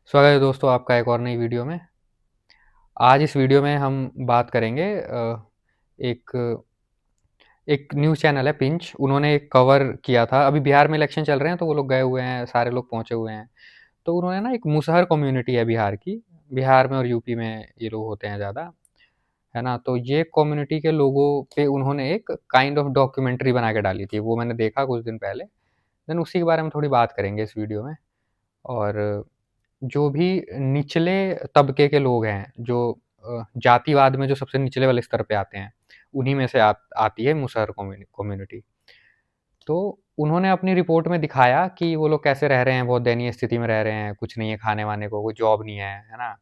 स्वागत है दोस्तों आपका एक और नई वीडियो में। आज इस वीडियो में हम बात करेंगे एक एक न्यूज़ चैनल है पिंच, उन्होंने एक कवर किया था। अभी बिहार में इलेक्शन चल रहे हैं तो वो लोग गए हुए हैं, सारे लोग पहुँचे हुए हैं। तो उन्होंने ना एक मुसहर कम्युनिटी है बिहार की, बिहार में और यूपी में ये लोग होते हैं ज़्यादा, है ना? तो ये कम्युनिटी के लोगों पे उन्होंने एक काइंड ऑफ डॉक्यूमेंट्री बना के डाली थी, वो मैंने देखा कुछ दिन पहले। देन उसी के बारे में थोड़ी बात करेंगे इस वीडियो में। और जो भी निचले तबके के लोग हैं, जो जातिवाद में जो सबसे निचले वाले स्तर पे आते हैं, उन्हीं में से आती है मुसहर कम्युनिटी। तो उन्होंने अपनी रिपोर्ट में दिखाया कि वो लोग कैसे रह रहे हैं, बहुत दयनीय स्थिति में रह रहे हैं, कुछ नहीं है खाने-वाने को, कोई जॉब नहीं है ना?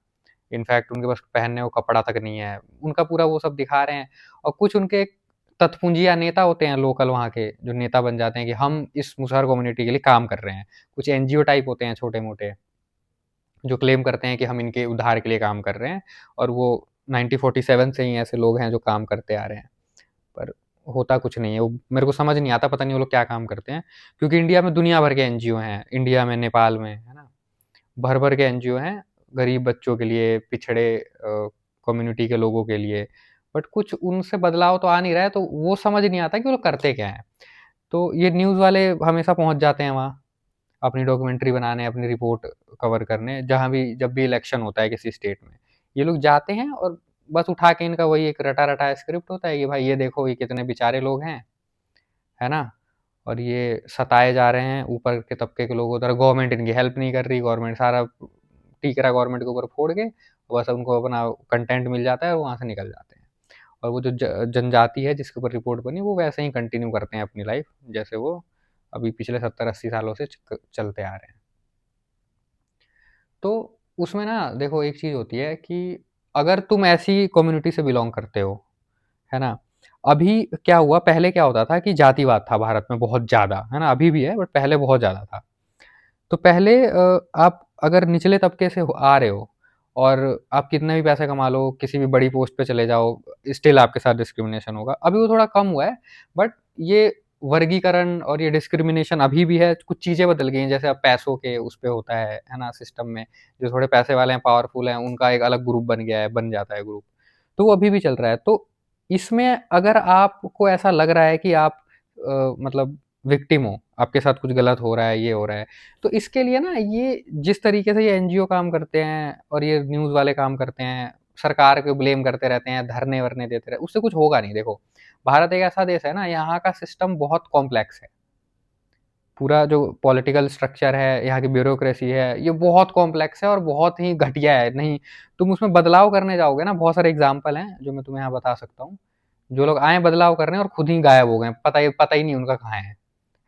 इनफैक्ट उनके पास पहनने को कपड़ा तक नहीं है। उनका पूरा वो सब दिखा रहे हैं और कुछ उनके तत्पुंजिया नेता होते हैं लोकल वहाँ के, जो नेता बन जाते हैं कि हम इस मुसहर कम्युनिटी के लिए काम कर रहे हैं। कुछ एनजीओ टाइप होते हैं छोटे-मोटे, जो क्लेम करते हैं कि हम इनके उद्धार के लिए काम कर रहे हैं और वो 1947 से ही ऐसे लोग हैं जो काम करते आ रहे हैं। पर होता कुछ नहीं है, वो मेरे को समझ नहीं आता, पता नहीं वो लोग क्या काम करते हैं। क्योंकि इंडिया में दुनिया भर के एनजीओ हैं, इंडिया में, नेपाल में, है ना? भर-भर के एनजीओ हैं, गरीब बच्चों के लिए, पिछड़े कम्युनिटी के लोगों के लिए। बट कुछ उनसे बदलाव तो आ नहीं रहा है, तो वो समझ नहीं आता कि वो लोग करते क्या हैं। तो ये न्यूज़ वाले हमेशा पहुँच जाते हैं वहाँ। अपनी डॉक्यूमेंट्री बनाने, अपनी रिपोर्ट कवर करने, जहाँ भी जब भी इलेक्शन होता है किसी स्टेट में। ये लोग जाते हैं और बस उठा के इनका वही एक रटा-रटाया स्क्रिप्ट होता है कि भाई ये देखो ये कितने बेचारे लोग हैं, है ना? और ये सताए जा रहे हैं, ऊपर के तबके के लोग उधर, गवर्नमेंट इनकी हेल्प नहीं कर रही, गवर्नमेंट सारा ठीकरा गवर्नमेंट के ऊपर फोड़ के बस उनको अपना कंटेंट मिल जाता है और वहाँ से निकल जाते हैं। और वो जो जनजाति है जिसके ऊपर रिपोर्ट बनी, वो वैसे ही कंटिन्यू करते हैं अपनी लाइफ, जैसे वो अभी पिछले 70-80 सालों से चलते आ रहे हैं। तो उसमें ना देखो एक चीज़ होती है कि अगर तुम ऐसी कम्युनिटी से बिलॉन्ग करते हो, है ना? अभी क्या हुआ, पहले क्या होता था कि जातिवाद था भारत में बहुत ज़्यादा, है ना? अभी भी है बट पहले बहुत ज़्यादा था। तो पहले आप अगर निचले तबके से आ रहे हो और आप कितना भी पैसा कमा लो, किसी भी बड़ी पोस्ट पे चले जाओ, स्टिल आपके साथ डिस्क्रिमिनेशन होगा। अभी वो थोड़ा कम हुआ है, बट ये वर्गीकरण और ये डिस्क्रिमिनेशन अभी भी है। कुछ चीज़ें बदल गई हैं, जैसे अब पैसों के उस पे होता है ना सिस्टम में, जो थोड़े पैसे वाले हैं, पावरफुल हैं, उनका एक अलग ग्रुप बन गया है, बन जाता है ग्रुप। तो वो अभी भी चल रहा है। तो इसमें अगर आपको ऐसा लग रहा है कि आप मतलब विक्टिम हो, आपके साथ कुछ गलत हो रहा है, ये हो रहा है, तो इसके लिए ना ये जिस तरीके से ये एनजीओ काम करते हैं और ये न्यूज़ वाले काम करते हैं, सरकार को ब्लेम करते रहते हैं, धरने-वरने देते रहते हैं, उससे कुछ होगा नहीं। देखो, भारत एक ऐसा देश है ना, यहाँ का सिस्टम बहुत कॉम्प्लेक्स है। पूरा जो पॉलिटिकल स्ट्रक्चर है, यहाँ की ब्यूरोक्रेसी है, ये बहुत कॉम्प्लेक्स है और बहुत ही घटिया है। नहीं, तुम उसमें बदलाव करने जाओगे ना, बहुत सारे एग्ज़ाम्पल हैं, जो मैं तुम्हें यहाँ बता सकता हूँ। जो लोग आए बदलाव करने और खुद ही गायब हो गए, पता ही नहीं उनका कहाँ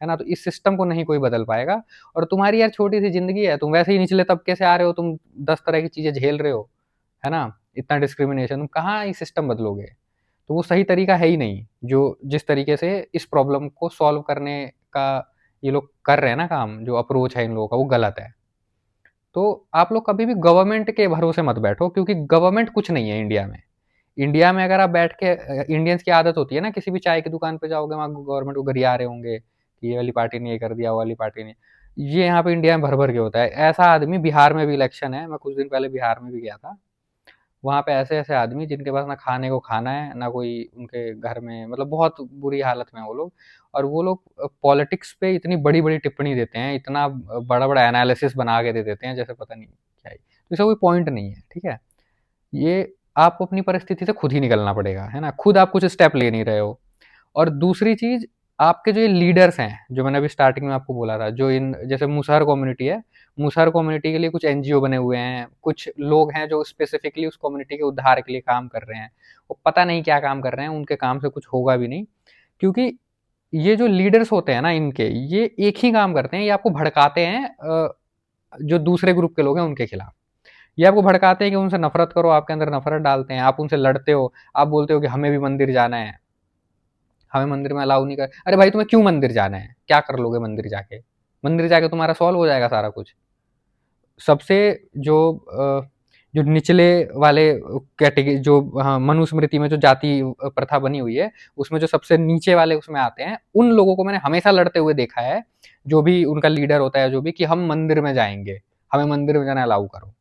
है ना? तो इस सिस्टम को नहीं कोई बदल पाएगा। और तुम्हारी यार छोटी-सी ज़िंदगी है, तुम वैसे ही निचले तबके से आ रहे हो, तुम 10 तरह की चीज़ें झेल रहे हो, है ना? इतना डिस्क्रिमिनेशन, तुम कहाँ ये सिस्टम बदलोगे? तो वो सही तरीका है ही नहीं, जो जिस तरीके से इस प्रॉब्लम को सॉल्व करने का ये लोग कर रहे हैं ना काम, जो अप्रोच है इन लोगों का, वो गलत है। तो आप लोग कभी भी गवर्नमेंट के भरोसे मत बैठो, क्योंकि गवर्नमेंट कुछ नहीं है इंडिया में। इंडिया में अगर आप बैठ के इंडियंस की आदत होती है ना, किसी भी चाय की दुकान पे जाओगे, वहाँ गवर्नमेंट को गरिया रहे होंगे कि ये वाली पार्टी ने ये कर दिया, वो वाली पार्टी ने। ये यहाँ पे इंडिया में भर-भर के होता है। ऐसा आदमी, बिहार में भी इलेक्शन है, मैं कुछ दिन पहले बिहार में भी गया था। वहाँ पे ऐसे-ऐसे आदमी जिनके पास ना खाने को खाना है, ना कोई उनके घर में, मतलब बहुत बुरी हालत में है वो लोग। और वो लोग पॉलिटिक्स पे इतनी बड़ी-बड़ी टिप्पणी देते हैं, इतना बड़ा-बड़ा एनालिसिस बना के दे देते हैं, जैसे पता नहीं क्या ही। तो इसका कोई पॉइंट नहीं है, ठीक है? ये आपको अपनी परिस्थिति से खुद ही निकलना पड़ेगा, है ना? खुद आप कुछ स्टेप ले नहीं रहे हो। और दूसरी चीज़, आपके जो ये लीडर्स हैं, जो मैंने अभी स्टार्टिंग में आपको बोला था, जो इन जैसे मुसहर कम्युनिटी है, मुसहर कम्युनिटी के लिए कुछ एनजीओ बने हुए हैं, कुछ लोग हैं जो स्पेसिफिकली उस कम्युनिटी के उद्धार के लिए काम कर रहे हैं। वो पता नहीं क्या काम कर रहे हैं, उनके काम से कुछ होगा भी नहीं। क्योंकि ये जो लीडर्स होते हैं ना इनके, ये एक ही काम करते हैं, ये आपको भड़काते हैं जो दूसरे ग्रुप के लोग हैं उनके खिलाफ। ये आपको भड़काते हैं कि उनसे नफ़रत करो, आपके अंदर नफ़रत डालते हैं, आप उनसे लड़ते हो, आप बोलते हो कि हमें भी मंदिर जाना है, हमें मंदिर में अलाउ नहीं कर। अरे भाई, तुम्हें क्यों मंदिर जाना है? क्या कर लोगे मंदिर जाके? मंदिर जाके तुम्हारा सॉल्व हो जाएगा सारा कुछ। सबसे जो जो निचले वाले जो हाँ, मनुस्मृति में जो जाति प्रथा बनी हुई है, उसमें जो सबसे नीचे वाले उसमें आते हैं, उन लोगों को मैंने हमेशा लड़ते हुए देखा है, जो भी उनका लीडर होता है, जो भी, कि हम मंदिर में जाएँगे। हमें मंदिर में जाना अलाउ करो,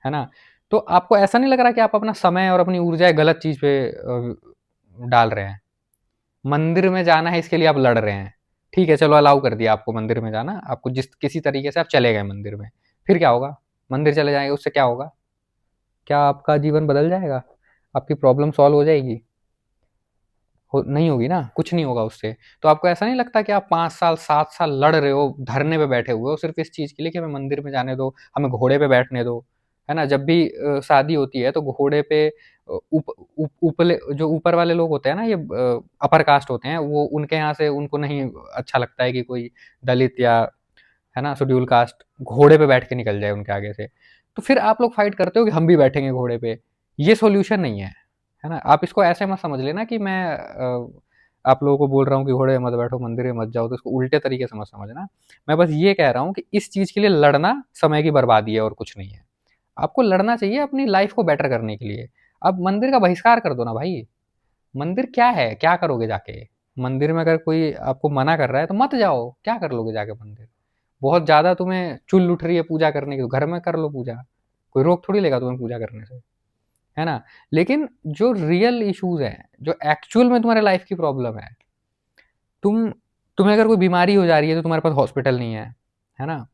है ना? तो आपको ऐसा नहीं लग रहा कि आप अपना समय और अपनी ऊर्जा गलत चीज़ पे डाल रहे हैं? मंदिर में जाना है इसके लिए आप लड़ रहे हैं। ठीक है, चलो अलाउ कर दिया आपको मंदिर में जाना, आपको जिस किसी तरीके से आप चले गए मंदिर में। फिर क्या होगा? मंदिर चले जाएँगे उससे क्या होगा? क्या आपका जीवन बदल जाएगा? आपकी प्रॉब्लम सॉल्व हो जाएगी? हो नहीं होगी ना, कुछ नहीं होगा उससे। तो आपको ऐसा नहीं लगता कि आप 5 साल, 7 साल लड़ रहे हो, धरने पे बैठे हुए हो सिर्फ़ इस चीज़ के लिए कि हमें मंदिर में जाने दो, हमें घोड़े पे बैठने दो, है ना? जब भी शादी होती है तो घोड़े पे ऊप ऊप ऊपले जो ऊपर वाले लोग होते हैं ना, ये अपर कास्ट होते हैं, वो उनके यहाँ से उनको नहीं अच्छा लगता है कि कोई दलित या, है ना, शेड्यूल कास्ट घोड़े पे बैठ के निकल जाए उनके आगे से। तो फिर आप लोग फाइट करते हो कि हम भी बैठेंगे घोड़े पे। ये सॉल्यूशन नहीं है ना? आप इसको ऐसे मत समझ लेना कि मैं आप लोगों को बोल रहा हूँ कि घोड़े पे मत बैठो, मंदिर में मत जाओ, तो इसको उल्टे तरीके से मत समझना। मैं बस ये कह रहा हूँ कि इस चीज़ के लिए लड़ना समय की बर्बादी है और कुछ नहीं है। आपको लड़ना चाहिए अपनी लाइफ़ को बेटर करने के लिए। आप मंदिर का बहिष्कार कर दो ना भाई। मंदिर क्या है? क्या करोगे जाके? मंदिर में अगर कोई आपको मना कर रहा है तो मत जाओ, क्या कर लोगे जाके मंदिर? बहुत ज़्यादा तुम्हें चुल उठ रही है पूजा करने की, तो घर में कर लो पूजा। कोई रोक थोड़ी लेगा तुम्हें पूजा करने से, है ना? लेकिन जो रियल इश्यूज़ हैं, जो एक्चुअल में तुम्हारे लाइफ़ की प्रॉब्लम है, तुम तुम्हें अगर कोई बीमारी हो जा रही है तो तुम्हारे पास हॉस्पिटल नहीं है ना?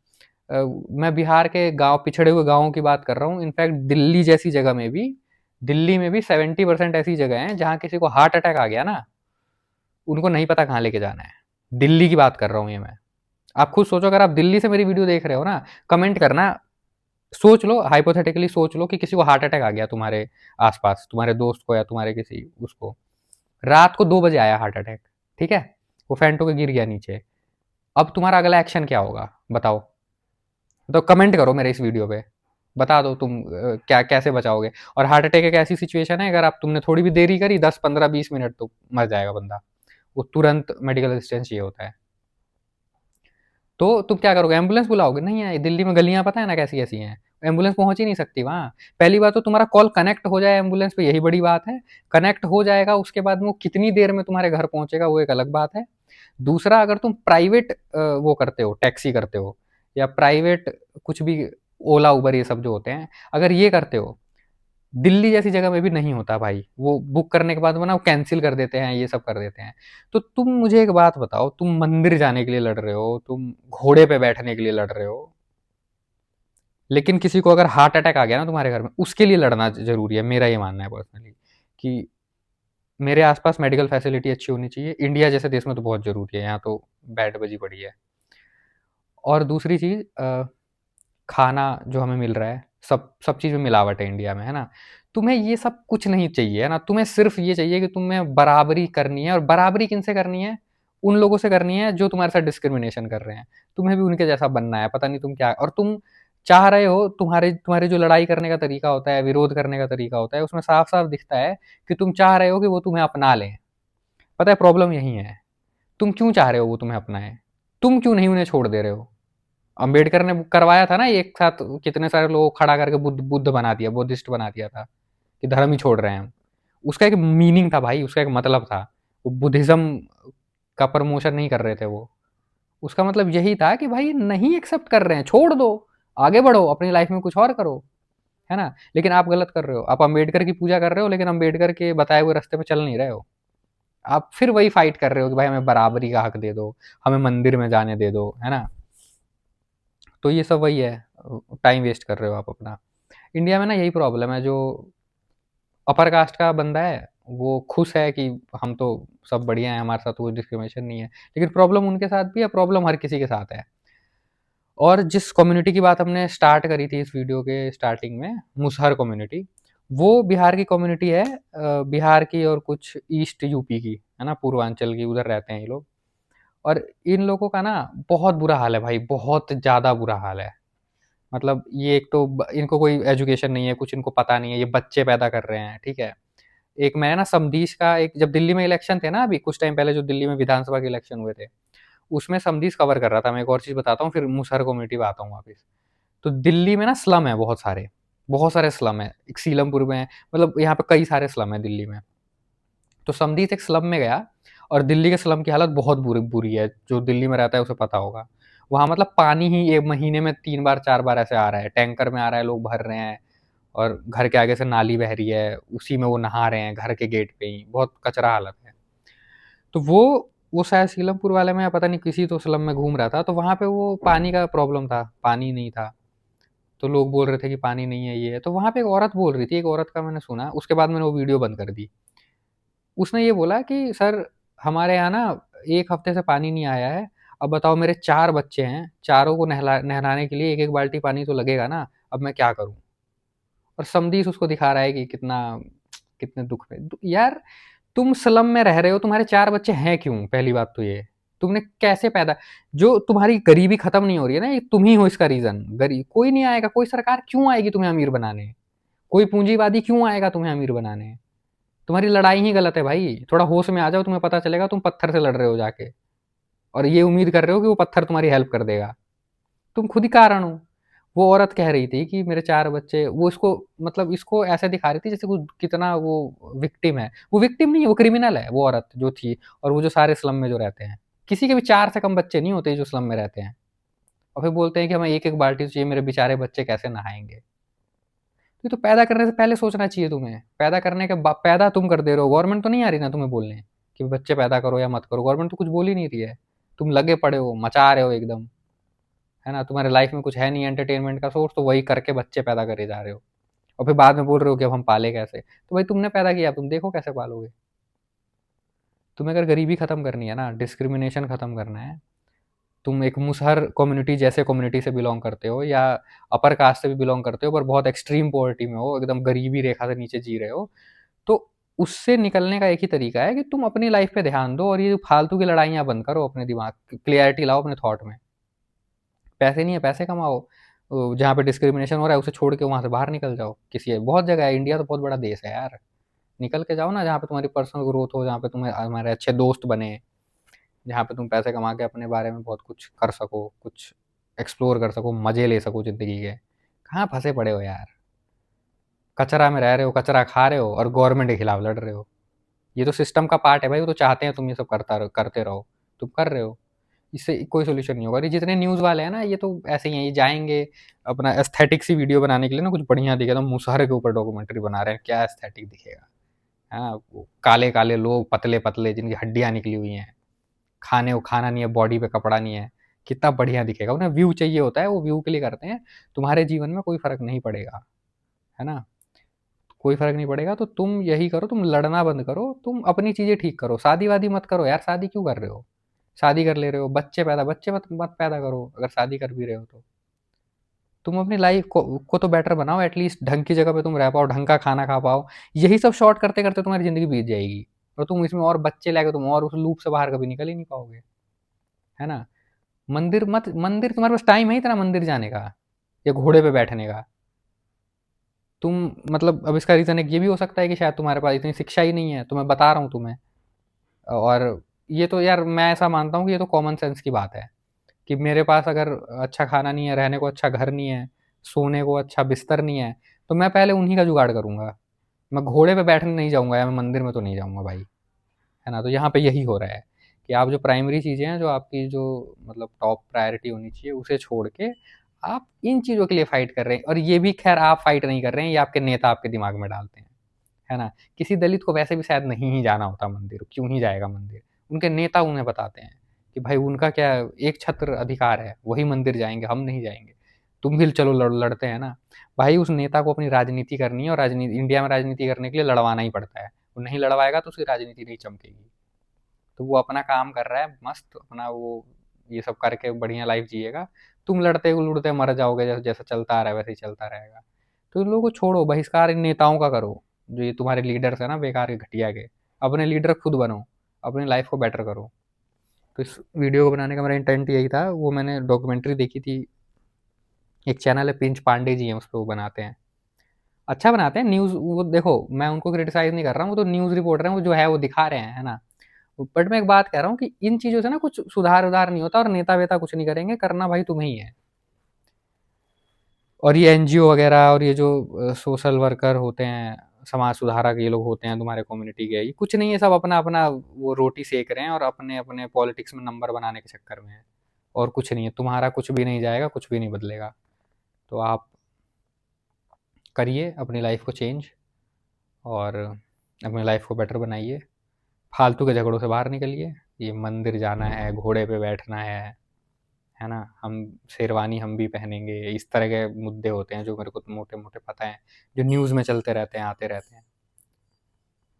अ, मैं बिहार के गाँव, पिछड़े हुए गाँवों की बात कर रहा हूँ। इनफैक्ट दिल्ली में भी 70% ऐसी जगह हैं जहाँ किसी को हार्ट अटैक आ गया ना, उनको नहीं पता कहाँ लेके जाना है। दिल्ली की बात कर रहा हूँ ये मैं। आप खुद सोचो, अगर आप दिल्ली से मेरी वीडियो देख रहे हो ना, कमेंट करना, सोच लो, हाइपोथेटिकली सोच लो कि किसी को हार्ट अटैक आ गया तुम्हारे आस-पास, तुम्हारे दोस्त को या तुम्हारे किसी उसको। रात को 2 बजे आया हार्ट अटैक, ठीक है? वो फेंटो के गिर गया नीचे। अब तुम्हारा अगला एक्शन क्या होगा? बताओ। तो कमेंट करो मेरे इस वीडियो पे। बता दो तुम क्या कैसे बचाओगे? और हार्ट अटैक एक ऐसी सिचुएशन है, अगर आप तुमने थोड़ी भी देरी करी 10, 15, 20 मिनट तो मर जाएगा बंदा। वो तुरंत मेडिकल असिस्टेंस चाहिए होता है। तो तुम क्या करोगे? एम्बुलेंस बुलाओगे? नहीं है, दिल्ली में गलियाँ पता है ना कैसी-कैसी हैं। एम्बुलेंस पहुँच ही नहीं सकती वहाँ। पहली बात तो तुम्हारा कॉल कनेक्ट हो जाए एम्बुलेंस पे, यही बड़ी बात है। कनेक्ट हो जाएगा, उसके बाद में वो कितनी देर में तुम्हारे घर पहुँचेगा वो एक अलग बात है। दूसरा, अगर तुम प्राइवेट वो करते हो, टैक्सी करते हो या प्राइवेट कुछ भी, ओला, उबर, ये सब जो होते हैं, अगर ये करते हो, दिल्ली जैसी जगह में भी नहीं होता भाई। वो बुक करने के बाद वो ना कैंसल कर देते हैं, ये सब कर देते हैं। तो तुम मुझे एक बात बताओ, तुम मंदिर जाने के लिए लड़ रहे हो, तुम घोड़े पे बैठने के लिए लड़ रहे हो, लेकिन किसी को अगर हार्ट अटैक आ गया ना तुम्हारे घर में, उसके लिए लड़ना ज़रूरी है। मेरा ये मानना है पर्सनली कि मेरे आस-पास मेडिकल फैसिलिटी अच्छी होनी चाहिए। इंडिया जैसे देश में तो बहुत ज़रूरी है, यहाँ तो बैंड बजी पड़ी है। और दूसरी चीज़, खाना जो हमें मिल रहा है, सब सब चीज़ में मिलावट है इंडिया में, है ना? तुम्हें ये सब कुछ नहीं चाहिए, है ना? तुम्हें सिर्फ़ ये चाहिए कि तुम्हें बराबरी करनी है, और बराबरी किनसे करनी है? उन लोगों से करनी है जो तुम्हारे साथ डिस्क्रिमिनेशन कर रहे हैं। तुम्हें भी उनके जैसा बनना है, पता नहीं तुम क्या, और तुम चाह रहे हो, तुम्हारे तुम्हारे जो लड़ाई करने का तरीका होता है, विरोध करने का तरीका होता है, उसमें साफ-साफ दिखता है कि तुम चाह रहे हो कि वो तुम्हें अपना लें। पता है प्रॉब्लम यही है। तुम क्यों चाह रहे हो वो तुम्हें अपनाएँ? तुम क्यों नहीं उन्हें छोड़ दे रहे हो? अंबेडकर ने करवाया था ना एक साथ, कितने सारे लोगों को खड़ा करके बुद्ध बुद्ध बना दिया, बुद्धिस्ट बना दिया था कि धर्म ही छोड़ रहे हैं हम। उसका एक मीनिंग था भाई, उसका एक मतलब था। वो बुद्धिज़्म का प्रमोशन नहीं कर रहे थे वो। उसका मतलब यही था कि भाई नहीं एक्सेप्ट कर रहे हैं, छोड़ दो, आगे बढ़ो, अपनी लाइफ में कुछ और करो, है ना? लेकिन आप गलत कर रहे हो। आप अंबेडकर की पूजा कर रहे हो, लेकिन अंबेडकर के बताए हुए रास्ते पे चल नहीं रहे हो। आप फिर वही फाइट कर रहे हो कि भाई हमें बराबरी का हक दे दो, हमें मंदिर में जाने दे दो, है ना? तो ये सब वही है, टाइम वेस्ट कर रहे हो आप अपना। इंडिया में ना यही प्रॉब्लम है, जो अपर कास्ट का बंदा है, वो खुश है कि हम तो सब बढ़िया हैं, हमारे साथ कोई डिस्क्रिमिनेशन नहीं है। लेकिन प्रॉब्लम उनके साथ भी है, प्रॉब्लम हर किसी के साथ है। और जिस कम्युनिटी की बात हमने स्टार्ट करी थी इस वीडियो के स्टार्टिंग में, मुसहर कम्युनिटी, वो बिहार की कम्युनिटी है, बिहार की और कुछ ईस्ट यूपी की, है ना, पूर्वांचल की, उधर रहते हैं ये लोग। और इन लोगों का ना बहुत बुरा हाल है भाई, बहुत ज़्यादा बुरा हाल है। मतलब ये एक तो इनको कोई एजुकेशन नहीं है, कुछ इनको पता नहीं है, ये बच्चे पैदा कर रहे हैं, ठीक है? एक मैं ना समदीस का, एक जब दिल्ली में इलेक्शन थे ना अभी कुछ टाइम पहले, जो दिल्ली में विधानसभा के इलेक्शन हुए थे, उसमें समदीस कवर कर रहा था। मैं एक और चीज़ बताता हूँ, फिर मुसहर कम्युनिटी पे आता हूँ वापस। तो दिल्ली में ना स्लम है बहुत सारे स्लम है। एक सीलमपुर में, मतलब यहाँ पे कई सारे स्लम है दिल्ली में। तो समदीस एक स्लम में गया, और दिल्ली के स्लम की हालत बहुत बुरी बुरी है, जो दिल्ली में रहता है उसे पता होगा। वहाँ मतलब पानी ही 1 महीने में 3 बार 4 बार ऐसे आ रहा है, टैंकर में आ रहा है, लोग भर रहे हैं और घर के आगे से नाली बह रही है, उसी में वो नहा रहे हैं घर के गेट पे ही, बहुत कचरा हालत है। तो वो शायद सीलमपुर वाले में या पता नहीं किसी तो स्लम में घूम रहा था, तो वहाँ पे वो पानी का प्रॉब्लम था, पानी नहीं था। तो लोग बोल रहे थे कि पानी नहीं है, ये है। तो वहाँ पे एक औरत बोल रही थी, एक औरत का मैंने सुना, उसके बाद मैंने वो वीडियो बंद कर दी। उसने ये बोला कि सर हमारे यहाँ ना 1 हफ्ते से पानी नहीं आया है, अब बताओ मेरे 4 बच्चे हैं, चारों को नहलाने के लिए 1-1 बाल्टी पानी तो लगेगा ना, अब मैं क्या करूँ? और समधीस उसको दिखा रहा है कि कितने दुःख में यार तुम स्लम में रह रहे हो, तुम्हारे 4 बच्चे हैं क्यों? पहली बात तो ये। तुमने कैसे पैदा जो तुम्हारी गरीबी खत्म नहीं हो रही है ना, ये तुम ही हो इसका रीज़न। गरी कोई नहीं आएगा, कोई सरकार क्यों आएगी तुम्हें अमीर बनाने? कोई पूँजीवादी क्यों आएगा तुम्हें अमीर बनाने? तुम्हारी लड़ाई ही गलत है भाई। थोड़ा होश में आ जाओ, तुम्हें पता चलेगा तुम पत्थर से लड़ रहे हो जाके और ये उम्मीद कर रहे हो कि वो पत्थर तुम्हारी हेल्प कर देगा। तुम खुद ही कारण हो। वो औरत कह रही थी कि मेरे 4 बच्चे वो इसको मतलब इसको ऐसे दिखा रही थी जैसे वो कितना वो विक्टिम है। वो विक्टिम नहीं है, वो क्रिमिनल है, वो औरत जो थी और वो जो सारे स्लम में जो रहते हैं। किसी के भी 4 से कम बच्चे नहीं होते जो स्लम में रहते हैं। और फिर बोलते हैं कि हमें एक-एक बाल्टी चाहिए, मेरे बेचारे बच्चे कैसे नहाएँगे? ये तो पैदा करने से पहले सोचना चाहिए तुम्हें। पैदा करने के बा पैदा तुम कर दे रहे हो, गवर्नमेंट तो नहीं आ रही ना तुम्हें बोलने कि बच्चे पैदा करो या मत करो। गवर्नमेंट तो कुछ बोल ही नहीं रही है। तुम लगे पड़े हो, मचा रहे हो एकदम। है ना? तुम्हारे लाइफ में कुछ है नहीं एंटरटेनमेंट का सोर्स, तो वही करके बच्चे पैदा करे जा रहे हो और फिर बाद में बोल रहे हो कि अब हम पाले कैसे? तो भाई तुमने पैदा किया, तुम देखो कैसे पालोगे। तुम्हें अगर गरीबी खत्म करनी है ना, डिस्क्रिमिनेशन खत्म करना है, तुम एक मुसहर कम्युनिटी जैसे कम्युनिटी से बिलोंग करते हो या अपर कास्ट से भी बिलोंग करते हो पर बहुत एक्सट्रीम पॉवर्टी में हो, एकदम गरीबी रेखा से नीचे जी रहे हो, तो उससे निकलने का एक ही तरीका है कि तुम अपनी लाइफ पे ध्यान दो और ये फालतू की लड़ाइयाँ बंद करो, अपने दिमाग क्लियरिटी लाओ अपने थॉट में। पैसे नहीं है, पैसे कमाओ। जहाँ पे डिस्क्रिमिनेशन हो रहा है उसे छोड़ के वहाँ से बाहर निकल जाओ। किसी बहुत जगह है, इंडिया तो बहुत बड़ा देश है यार। निकल के जाओ ना जहाँ पे तुम्हारी पर्सनल ग्रोथ हो, जहाँ पे तुम्हें हमारे अच्छे दोस्त बने, जहाँ पे तुम पैसे कमा के अपने बारे में बहुत कुछ कर सको, कुछ एक्सप्लोर कर सको, मज़े ले सको ज़िंदगी के। कहाँ फँसे पड़े हो यार? कचरा में रह रहे हो, कचरा खा रहे हो और गवर्नमेंट के खिलाफ लड़ रहे हो। ये तो सिस्टम का पार्ट है भाई, वो तो चाहते हैं तुम ये सब करते रहो। तुम कर रहे हो। इससे कोई सॉल्यूशन नहीं होगा। और ये जितने न्यूज़ वाले हैं ना, ये तो ऐसे ही हैं, ये जाएँगे अपना एस्थेटिक सी वीडियो बनाने के लिए ना, कुछ बढ़िया दिखे तो मुसहर के ऊपर डॉक्यूमेंट्री बना रहे हैं, क्या एस्थेटिक दिखेगा? हाँ, वो काले-काले लोग, पतले-पतले जिनकी हड्डियाँ निकली हुई हैं, खाने को खाना नहीं है, बॉडी पे कपड़ा नहीं है, कितना बढ़िया दिखेगा। उन्हें व्यू चाहिए होता है, वो व्यू के लिए करते हैं। तुम्हारे जीवन में कोई फ़र्क नहीं पड़ेगा, है ना? कोई फ़र्क नहीं पड़ेगा, तो तुम यही करो, तुम लड़ना बंद करो, तुम अपनी चीज़ें ठीक करो। शादी-वादी मत करो यार, शादी क्यों कर रहे हो? शादी कर ले रहे हो, बच्चे मत मत पैदा करो, अगर शादी कर भी रहे हो तो। तुम अपनी लाइफ़ को तो बेटर बनाओ, एटलीस्ट ढंग की जगह पे तुम रह पाओ, ढंग का खाना खा पाओ। यही सब शॉर्ट करते-करते तुम्हारी ज़िंदगी बीत जाएगी और तुम इसमें और बच्चे लाके तुम और उस लूप से बाहर कभी निकल ही नहीं पाओगे, है ना? मंदिर तुम्हारे पास टाइम है इतना मंदिर जाने का या घोड़े पे बैठने का? तुम मतलब अब इसका रीज़न एक ये भी हो सकता है कि शायद तुम्हारे पास इतनी शिक्षा ही नहीं है, तो मैं बता रहा हूँ तुम्हें। और ये तो यार मैं ऐसा मानता हूँ कि ये तो कॉमन सेंस की बात है कि मेरे पास अगर अच्छा खाना नहीं है, रहने को अच्छा घर नहीं है, सोने को अच्छा बिस्तर नहीं है, तो मैं पहले उन्हीं का जुगाड़ करूँगा। मैं घोड़े पे बैठने नहीं जाऊँगा या मैं मंदिर में तो नहीं जाऊँगा भाई, है ना? तो यहाँ पे यही हो रहा है कि आप जो प्राइमरी चीज़ें हैं, जो आपकी जो मतलब टॉप प्रायोरिटी होनी चाहिए, उसे छोड़ के आप इन चीज़ों के लिए फ़ाइट कर रहे हैं और ये भी ख़ैर आप फ़ाइट नहीं कर रहे हैं, ये आपके नेता आपके दिमाग में डालते हैं। है ना? किसी दलित को वैसे भी शायद नहीं ही जाना होता मंदिर, क्यों ही जाएगा मंदिर? उनके नेता उन्हें बताते हैं कि भाई उनका क्या एक छत्र अधिकार है, वही मंदिर जाएँगे, हम नहीं जाएँगे। तुम भी चलो लड़ते हैं ना। भाई उस नेता को अपनी राजनीति करनी है और राजनीति इंडिया में राजनीति करने के लिए लड़वाना ही पड़ता है। वो नहीं लड़वाएगा तो उसकी राजनीति नहीं चमकेगी। तो वो अपना काम कर रहा है मस्त, अपना वो ये सब करके बढ़िया लाइफ़ जिएगा। तुम लड़ते-लुड़ते मर जाओगे, जैसा जैसा चलता आ रहा है वैसे ही चलता रहेगा। तो इन लोगों को छोड़ो, बहिष्कार इन नेताओं का करो, जो ये तुम्हारे लीडर्स हैं ना बेकार के, घटिया के। अपने लीडर खुद बनो, अपनी लाइफ़ को बेटर करो। तो इस वीडियो को बनाने का मेरा इंटेंट यही था। वो मैंने डॉक्यूमेंट्री देखी थी, एक चैनल है पिंच पांडे जी हैं, उसपे वो बनाते हैं। अच्छा बनाते हैं न्यूज़, वो देखो मैं उनको क्रिटिसाइज़ नहीं कर रहा हूँ, वो तो न्यूज़ रिपोर्टर हैं, वो जो है वो दिखा रहे हैं, है ना? बट मैं एक बात कह रहा हूँ कि इन चीज़ों से ना कुछ सुधार-वुधार नहीं होता और नेता-वेता कुछ नहीं करेंगे, करना भाई तुम्हें ही है। और ये एनजीओ वगैरह और ये जो सोशल वर्कर होते हैं, समाज सुधारक ये लोग होते हैं तुम्हारे कम्युनिटी के, ये कुछ नहीं है, सब अपना-अपना वो रोटी सेक रहे हैं और अपने-अपने पॉलिटिक्स में नंबर बनाने के चक्कर में हैं। और कुछ नहीं है, तुम्हारा कुछ भी नहीं जाएगा, कुछ भी नहीं बदलेगा। तो आप करिए अपनी लाइफ को चेंज, और अपनी लाइफ को बेटर बनाइए। फालतू के झगड़ों से बाहर निकलिए। ये मंदिर जाना है, घोड़े पे बैठना है ना, हम शेरवानी हम भी पहनेंगे, इस तरह के मुद्दे होते हैं जो मेरे को मोटे मोटे पता है, जो न्यूज़ में चलते रहते हैं, आते रहते हैं।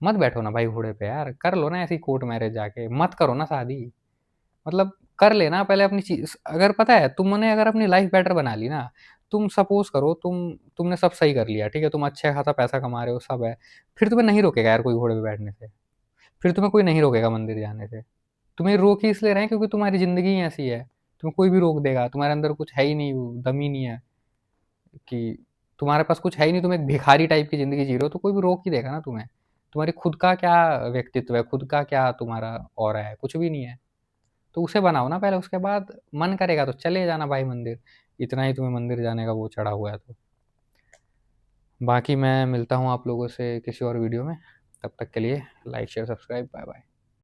मत बैठो ना भाई घोड़े पे यार, कर लो ना ऐसी कोर्ट मैरिज जाके, मत करो ना शादी। मतलब कर लेना पहले अपनी चीज, अगर पता है तुमने अगर अपनी लाइफ बेटर बना ली ना, तुम सपोज करो तुमने सब सही कर लिया, ठीक है, तुम अच्छा खासा पैसा कमा रहे हो, सब है, फिर तुम्हें नहीं रोकेगा यार कोई घोड़े पे बैठने से, फिर तुम्हें कोई नहीं रोकेगा मंदिर जाने से। तुम्हें रोक ही इसलिए रहे हैं क्योंकि तुम्हारी ज़िंदगी ही ऐसी है। तुम्हें कोई भी रोक देगा, तुम्हारे अंदर कुछ है ही नहीं, वो दम ही नहीं है कि तुम्हारे पास कुछ है ही नहीं, तुम एक भिखारी टाइप की ज़िंदगी जी रहे हो, तो कोई भी रोक ही देगा ना तुम्हें। तुम्हारी खुद का क्या व्यक्तित्व है, खुद का क्या तुम्हारा ऑरा है, कुछ भी नहीं है। तो उसे बनाओ ना पहले, उसके बाद मन करेगा तो चले जाना भाई मंदिर, इतना ही तुम्हें मंदिर जाने का वो चढ़ा हुआ है तो। बाकी मैं मिलता हूँ आप लोगों से किसी और वीडियो में, तब तक के लिए like share subscribe, bye bye.